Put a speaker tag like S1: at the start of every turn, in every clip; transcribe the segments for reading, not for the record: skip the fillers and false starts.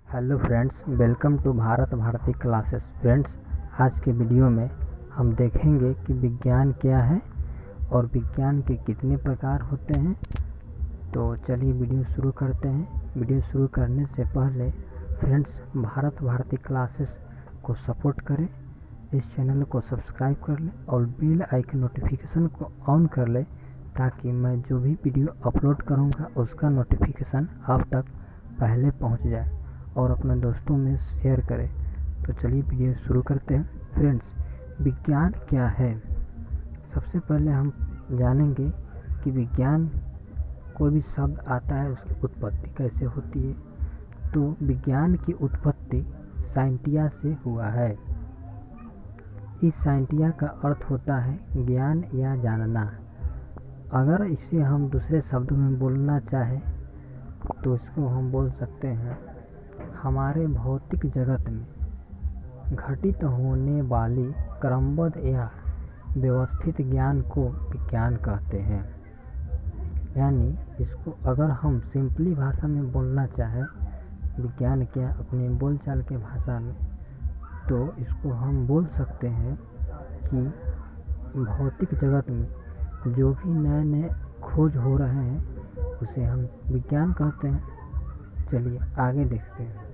S1: Hello friends, welcome to Bharat Bharati classes. Friends, आज के video में हम देखेंगे कि विज्ञान क्या है और विज्ञान के कितने प्रकार होते हैं। तो चलिए वीडियो शुरू करते हैं। वीडियो शुरू करने से पहले फ्रेंड्स, भारत भारती क्लासेस को सपोर्ट करें, इस चैनल को सब्सक्राइब कर लें और बेल आइकन नोटिफिकेशन को ऑन कर लें ताकि मैं जो भी वीडियो अपलोड करूँगा उसका नोटिफिकेशन आप तक पहले पहुँच जाए और अपने दोस्तों में शेयर करें। तो चलिए वीडियो शुरू करते हैं। फ्रेंड्स, विज्ञान क्या है? सबसे पहले हम जानेंगे कि विज्ञान, कोई भी शब्द आता है उसकी उत्पत्ति कैसे होती है। तो विज्ञान की उत्पत्ति साइंटिया से हुआ है। इस साइंटिया का अर्थ होता है ज्ञान या जानना। अगर इसे हम दूसरे शब्दों में बोलना चाहें तो इसको हम बोल सकते हैं हमारे भौतिक जगत में घटित होने वाली क्रमबद्ध या व्यवस्थित ज्ञान को विज्ञान कहते हैं। यानी इसको अगर हम सिंपली भाषा में बोलना चाहें विज्ञान क्या, अपने बोलचाल के भाषा में, तो इसको हम बोल सकते हैं कि भौतिक जगत में जो भी नए नए खोज हो रहे हैं उसे हम विज्ञान कहते हैं। चलिए आगे देखते हैं।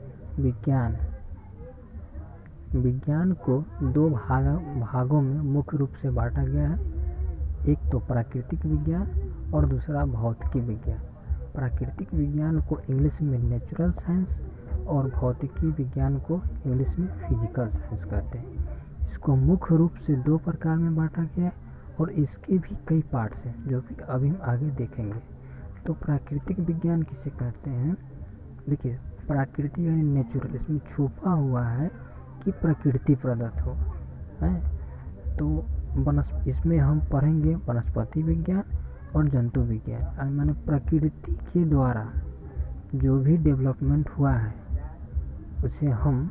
S1: विज्ञान को दो भागों में मुख्य रूप से बांटा गया है। एक तो प्राकृतिक विज्ञान और दूसरा भौतिकी विज्ञान। प्राकृतिक विज्ञान को इंग्लिश में नेचुरल साइंस और भौतिकी विज्ञान को इंग्लिश में फिजिकल साइंस कहते हैं। इसको मुख्य रूप से दो प्रकार में बांटा गया है और इसके भी कई पार्ट्स हैं जो कि अभी हम आगे देखेंगे। तो प्राकृतिक विज्ञान किसे कहते हैं? देखिए, प्राकृतिक यानी नेचुरल, इसमें छुपा हुआ है कि प्रकृति प्रदत्त हो है। तो इसमें हम पढ़ेंगे वनस्पति विज्ञान और जंतु विज्ञान। माने प्रकृति के द्वारा जो भी डेवलपमेंट हुआ है उसे हम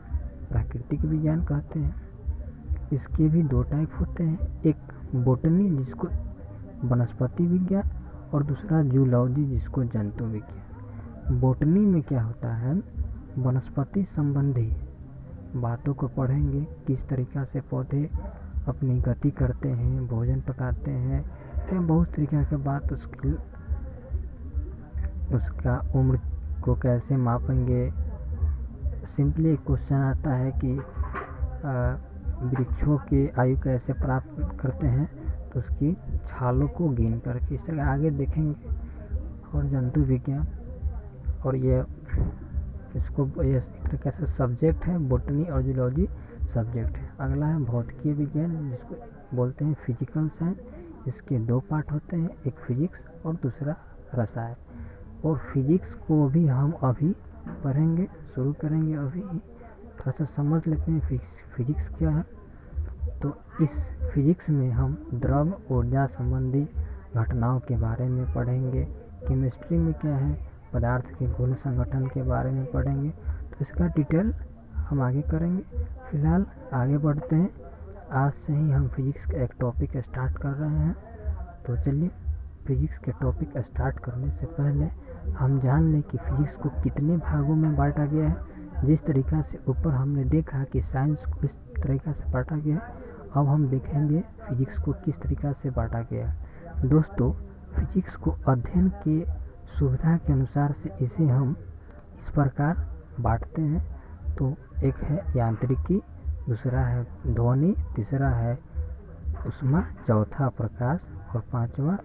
S1: प्राकृतिक विज्ञान कहते हैं। इसके भी दो टाइप होते हैं, एक बोटनी जिसको वनस्पति विज्ञान और दूसरा जूलॉजी जिसको जंतु विज्ञान। बोटनी में क्या होता है, वनस्पति संबंधी बातों को पढ़ेंगे, किस तरीक़ा से पौधे अपनी गति करते हैं, भोजन पकाते हैं, या बहुत तरीक़ा के बात, उसका उम्र को कैसे मापेंगे। सिंपली एक क्वेश्चन आता है कि वृक्षों के आयु कैसे प्राप्त करते हैं, तो उसकी छालों को गिन करके, इस तरह आगे देखेंगे। और जंतु विज्ञान, और ये इसको ये एक तरीके से सब्जेक्ट है, बोटनी और जूलॉजी सब्जेक्ट है। अगला है भौतिकी विज्ञान जिसको बोलते हैं फिजिकल साइंस। इसके दो पार्ट होते हैं, एक फिजिक्स और दूसरा रसायन। और फिजिक्स को भी हम अभी पढ़ेंगे, शुरू करेंगे। अभी थोड़ा सा समझ लेते हैं फिजिक्स क्या है। तो इस फिजिक्स में हम द्रव ऊर्जा संबंधी घटनाओं के बारे में पढ़ेंगे। केमिस्ट्री में क्या है, पदार्थ के गुण संगठन के बारे में पढ़ेंगे। तो इसका डिटेल हम आगे करेंगे। फिलहाल आगे बढ़ते हैं। आज से ही हम फिजिक्स का एक टॉपिक स्टार्ट कर रहे हैं। तो चलिए, फिजिक्स के टॉपिक स्टार्ट करने से पहले हम जान लें कि फिजिक्स को कितने भागों में बांटा गया है। जिस तरीक़ा से ऊपर हमने देखा कि साइंस को इस तरीक़ा से बांटा गया है, अब हम देखेंगे फिजिक्स को किस तरीक़ा से बांटा गया है। दोस्तों, फिजिक्स को अध्ययन के सुविधा के अनुसार से इसे हम इस प्रकार बांटते हैं। तो एक है यांत्रिकी, दूसरा है ध्वनि, तीसरा है ऊष्मा, चौथा प्रकाश और पांचवा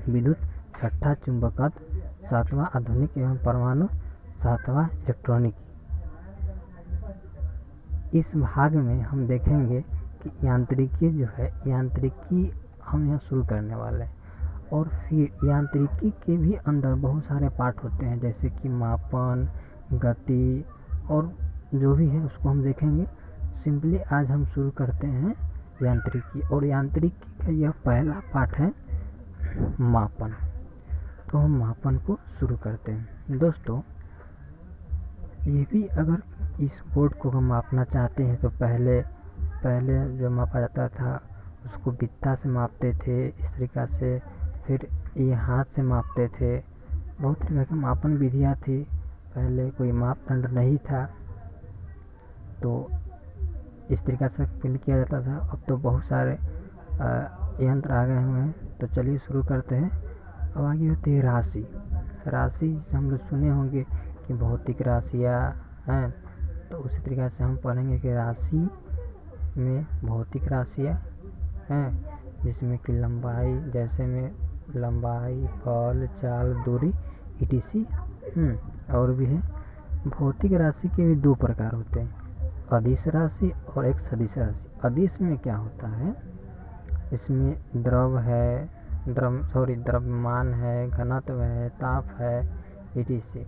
S1: विद्युत, छठा चुंबकत्व, सातवां आधुनिक एवं परमाणु, सातवां इलेक्ट्रॉनिक। इस भाग में हम देखेंगे कि यांत्रिकी जो है, यांत्रिकी हम यहाँ शुरू करने वाले हैं। और फिर यांत्रिकी के भी अंदर बहुत सारे पार्ट होते हैं, जैसे कि मापन, गति और जो भी है उसको हम देखेंगे। सिंपली आज हम शुरू करते हैं यांत्रिकी, और यांत्रिकी का यह पहला पार्ट है मापन। तो हम मापन को शुरू करते हैं। दोस्तों, ये भी अगर इस बोर्ड को हम मापना चाहते हैं तो पहले जो मापा जाता था उसको बित्ता से मापते थे, इस तरीक़ा से, फिर ये हाथ से मापते थे। बहुत तरह की मापन विधियाँ थी। पहले कोई मापदंड नहीं था तो इस तरीक़ा से फिल किया जाता था। अब तो बहुत सारे यंत्र आ गए हुए हैं। तो चलिए शुरू करते हैं। अब आगे होती है राशि। राशि हम लोग सुने होंगे कि भौतिक राशियाँ हैं, तो उसी तरीक़ा से हम पढ़ेंगे कि राशि में भौतिक राशियाँ हैं, जिसमें कि लंबाई, जैसे में लंबाई, बल, चाल, दूरी etc। और भी है। भौतिक राशि के भी दो प्रकार होते हैं, अदिश राशि और एक सदिश राशि। अदिश में क्या होता है, इसमें द्रव्यमान है, घनत्व है, ताप है etc।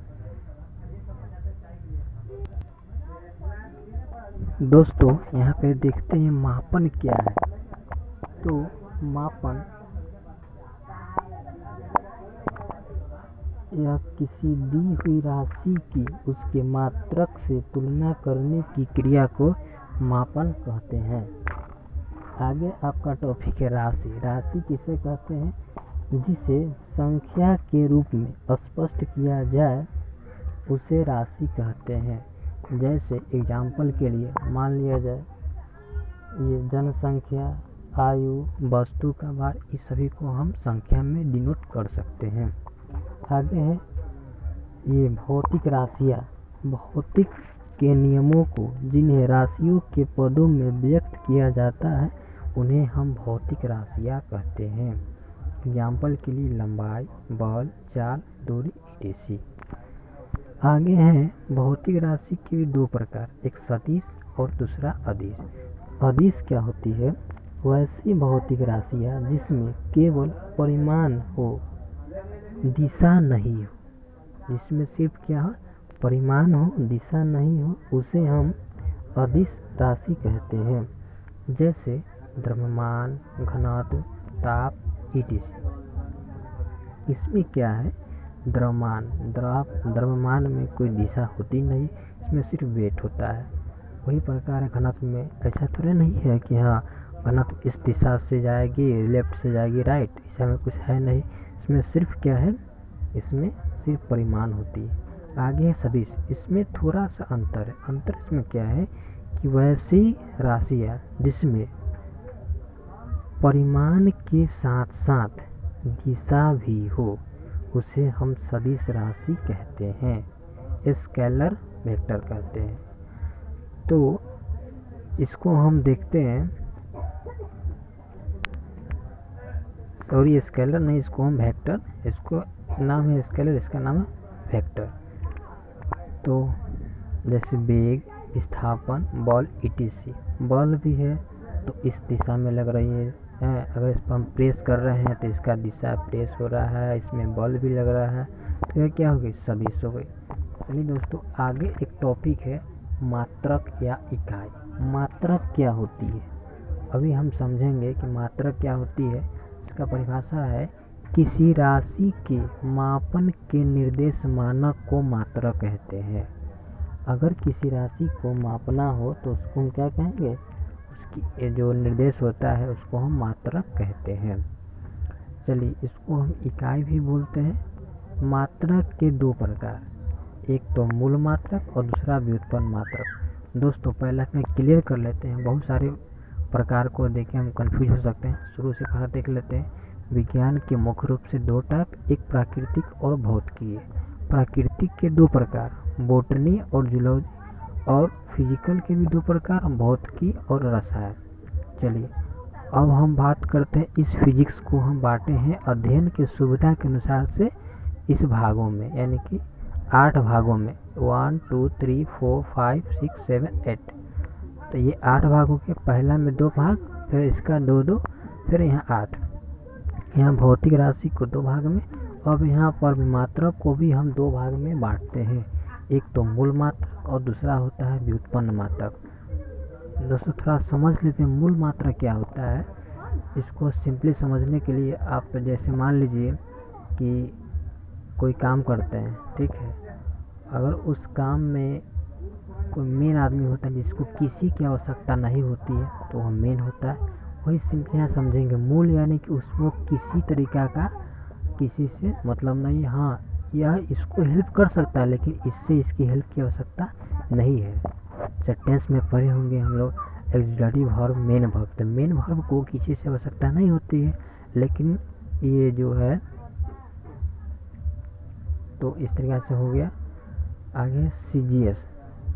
S1: दोस्तों यहाँ पे देखते हैं मापन क्या है। तो मापन या किसी दी हुई राशि की उसके मात्रक से तुलना करने की क्रिया को मापन कहते हैं। आगे आपका टॉपिक है राशि। राशि किसे कहते हैं, जिसे संख्या के रूप में स्पष्ट किया जाए उसे राशि कहते हैं। जैसे एग्जाम्पल के लिए मान लिया जाए ये जनसंख्या, आयु, वस्तु का भार, इस सभी को हम संख्या में डिनोट कर सकते हैं। आगे है ये भौतिक राशियाँ। भौतिक के नियमों को जिन्हें राशियों के पदों में व्यक्त किया जाता है उन्हें हम भौतिक राशियाँ कहते हैं। एग्जाम्पल के लिए लंबाई, बल, चाल, दूरी etc। आगे है भौतिक राशि के भी दो प्रकार, एक सदिश और दूसरा अदिश। अदिश क्या होती है, वैसी भौतिक राशियाँ जिसमें केवल परिमाण हो, दिशा नहीं हो। जिसमें सिर्फ क्या हो, परिमाण हो, दिशा नहीं हो, उसे हम अदिश राशि कहते हैं। जैसे द्रव्यमान, घनत्व, ताप etc। इसमें क्या है, द्रव्यमान में कोई दिशा होती नहीं, इसमें सिर्फ वेट होता है। वही प्रकार है घनत्व में, ऐसा थोड़ा नहीं है कि हाँ घनत्व इस दिशा से जाएगी, लेफ्ट से जाएगी राइट, ऐसा में कुछ है नहीं। इसमें सिर्फ क्या है, इसमें सिर्फ परिमाण होती है। आगे है सदिश। इसमें थोड़ा सा अंतर है। अंतर इसमें क्या है कि वैसी राशियाँ जिसमें परिमाण के साथ साथ दिशा भी हो उसे हम सदिश राशि कहते हैं, स्केलर वेक्टर कहते हैं। तो इसको हम देखते हैं, सॉरी स्केलर नहीं, इसको हम वेक्टर, इसको नाम है स्केलर, इसका नाम है वेक्टर। तो जैसे वेग, विस्थापन, बल etc। बल भी है तो इस दिशा में लग रही है, अगर इस पर हम प्रेस कर रहे हैं तो इसका दिशा प्रेस हो रहा है, इसमें बल भी लग रहा है, तो यह क्या हो गई, सदिश हो गई। चलिए दोस्तों आगे एक टॉपिक है मात्रक या इकाई। मात्रक क्या होती है, अभी हम समझेंगे कि मात्रक क्या होती है। इसका परिभाषा है, किसी राशि के मापन के निर्देश मानक को मात्रक कहते हैं। अगर किसी राशि को मापना हो तो उसको हम क्या कहेंगे, उसकी जो निर्देश होता है उसको हम मात्रक कहते हैं। चलिए इसको हम इकाई भी बोलते हैं। मात्रक के दो प्रकार, एक तो मूल मात्रक और दूसरा व्युत्पन्न मात्रक। दोस्तों पहले हम क्लियर कर लेते हैं, बहुत सारे प्रकार को देख के हम कंफ्यूज हो सकते हैं। शुरू से पहले देख लेते हैं। विज्ञान के मुख्य रूप से दो टाइप, एक प्राकृतिक और भौतिकीय। प्राकृतिक के दो प्रकार, बोटनी और जूलॉजी, और फिजिकल के भी दो प्रकार, भौतिकी और रसायन। चलिए अब हम बात करते हैं, इस फिजिक्स को हम बांटे हैं अध्ययन की सुविधा के अनुसार से इस भागों में, यानी कि 8 भागों में, 1 2 3 4 5 6 7 8। तो ये 8 भागों के, पहला में 2 भाग, फिर इसका 2 2, फिर यहाँ 8। यहाँ भौतिक राशि को 2 भाग में, अब यहाँ पर मात्रक को भी हम 2 भाग में बांटते हैं, एक तो मूल मात्रक और दूसरा होता है व्युत्पन्न मात्रक। दोस्तों थोड़ा समझ लेते हैं मूल मात्रक क्या होता है। इसको सिंपली समझने के लिए आप जैसे मान लीजिए कि कोई काम करते हैं, ठीक है, अगर उस काम में कोई मेन आदमी होता है जिसको किसी की आवश्यकता नहीं होती है तो वह मेन होता है। वही सिंपली यहाँ समझेंगे, मूल यानी कि उसको किसी तरीका का किसी से मतलब नहीं, हाँ यह इसको हेल्प कर सकता है, लेकिन इससे इसकी हेल्प की आवश्यकता नहीं है। सेंटेंस में पढ़े होंगे हम लोग ऑक्सिलरी वर्ब, मेन वर्ब। तो मेन वर्ब को किसी से आवश्यकता नहीं होती है, लेकिन ये जो है तो इस तरीके से हो गया। आगे CGS।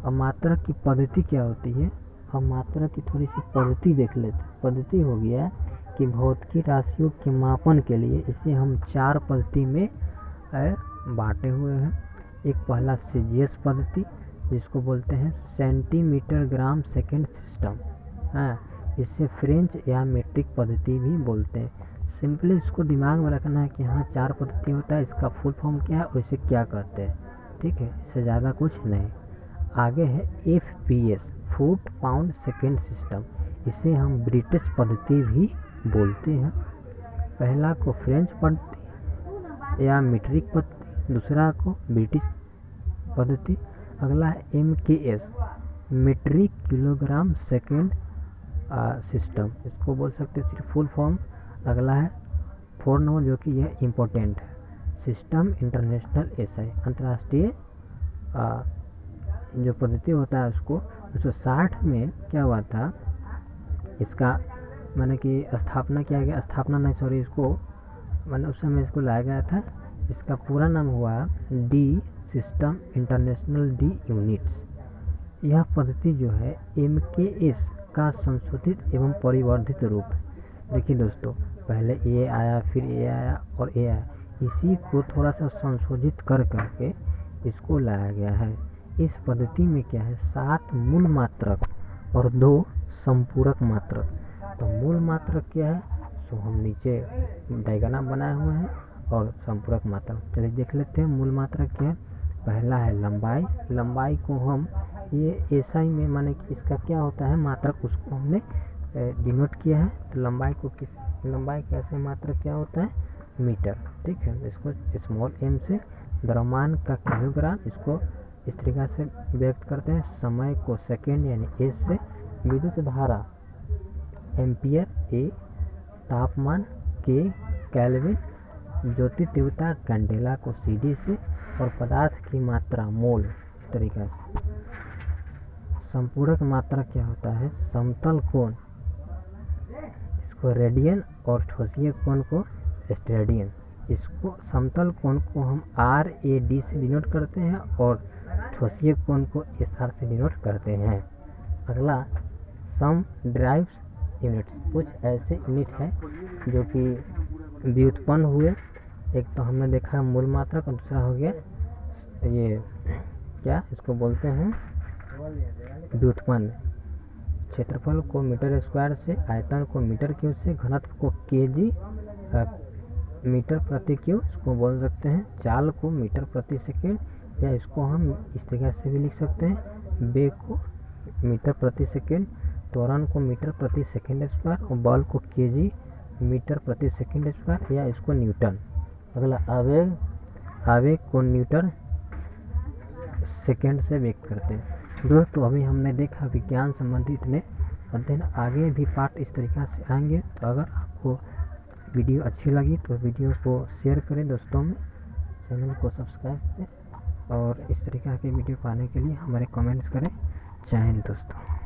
S1: अब मात्रा की पद्धति क्या होती है, हम मात्रा की थोड़ी सी पद्धति देख लेते हैं। पद्धति हो गया कि भौतिकी राशियों के मापन के लिए इसे हम 4 पद्धति में बांटे हुए हैं। एक पहला CGS पद्धति, जिसको बोलते हैं सेंटीमीटर ग्राम सेकेंड सिस्टम। इसे फ्रेंच या मीट्रिक पद्धति भी बोलते हैं। सिंपली इसको दिमाग में रखना है कि हाँ 4 पद्धति होता है, इसका फुल फॉर्म क्या है और इसे क्या कहते हैं। ठीक है, इससे ज़्यादा कुछ नहीं। आगे है FPS, foot pound second system. इसे हम ब्रिटिश पद्धति भी बोलते हैं। पहला को फ्रेंच पद्धति या मीट्रिक पद्धति, दूसरा को ब्रिटिश पद्धति। अगला है MKS, metric kilogram second system, इसको बोल सकते हैं सिर्फ फुल फॉर्म। अगला है 4 नंबर, जो कि यह इम्पोर्टेंट है, सिस्टम इंटरनेशनल SI, अंतर्राष्ट्रीय जो पद्धति होता है उसको 1960 में क्या हुआ था, इसका मैंने कि स्थापना किया गया, स्थापना नहीं सॉरी, इसको मैंने उस समय इसको लाया गया था। इसका पूरा नाम हुआ D system international D units. यह पद्धति जो है MKS का संशोधित एवं परिवर्धित रूप है। देखिए दोस्तों, पहले A आया, फिर A आया और A आया, इसी को थोड़ा सा संशोधित कर करके इसको लाया गया है। इस पद्धति में क्या है, 7 मूल मात्रक और 2 संपूरक मात्रक। तो मूल मात्रक क्या है, तो हम नीचे डायग्राम बनाए हुए हैं, और संपूरक मात्रक चलिए देख लेते हैं। मूल मात्रक क्या है, पहला है लंबाई। लंबाई को हम ये SI में माने कि इसका क्या होता है मात्रक, उसको हमने डिनोट किया है। तो लंबाई को लंबाई का ऐसे मात्रक क्या होता है, मीटर। ठीक है, इसको स्मॉल m से, द्रव्यमान का किलोग्राम, इसको इस तरीके से व्यक्त करते हैं। समय को सेकेंड यानी S से, विद्युत धारा एम्पियर A, तापमान K केल्विन, ज्योति तीव्रता कैंडेला को CD से, और पदार्थ की मात्रा मोल, इस तरीके से। संपूरक मात्रक क्या होता है, समतल कोण, इसको रेडियन, और ठोसीय कोण को स्टेडियन। इसको समतल कोण को हम RAD से डिनोट करते हैं, और ठोसीय कोण को SR से डिनोट करते हैं। अगला सम ड्राइव्स यूनिट्स, कुछ ऐसे यूनिट हैं जो कि व्युत्पन्न हुए। एक तो हमने देखा मूल मात्रक, और दूसरा हो गया ये क्या इसको बोलते हैं व्युत्पन्न। क्षेत्रफल को मीटर स्क्वायर से, आयतन को मीटर क्यूब से, घनत्व को kg मीटर प्रति क्यूब, इसको बोल सकते हैं। चाल को मीटर प्रति सेकेंड, या इसको हम इस तरीके से भी लिख सकते हैं, वेग को मीटर प्रति सेकेंड, त्वरण को मीटर प्रति सेकेंड स्क्वायर, और बल को kg मीटर प्रति सेकेंड स्क्वायर, या इसको न्यूटन। अगला आवेग, आवेग को न्यूटन सेकेंड से व्यक्त करते हैं। दोस्तों अभी हमने देखा विज्ञान संबंधित इतने अध्ययन, आगे भी पार्ट इस तरीक़ा से आएंगे। तो अगर आपको वीडियो अच्छी लगी तो वीडियो को शेयर करें दोस्तों में, चैनल को सब्सक्राइब करें, और इस तरीक़ा के वीडियो पाने के लिए हमारे कमेंट्स करें। जय हिंद दोस्तों।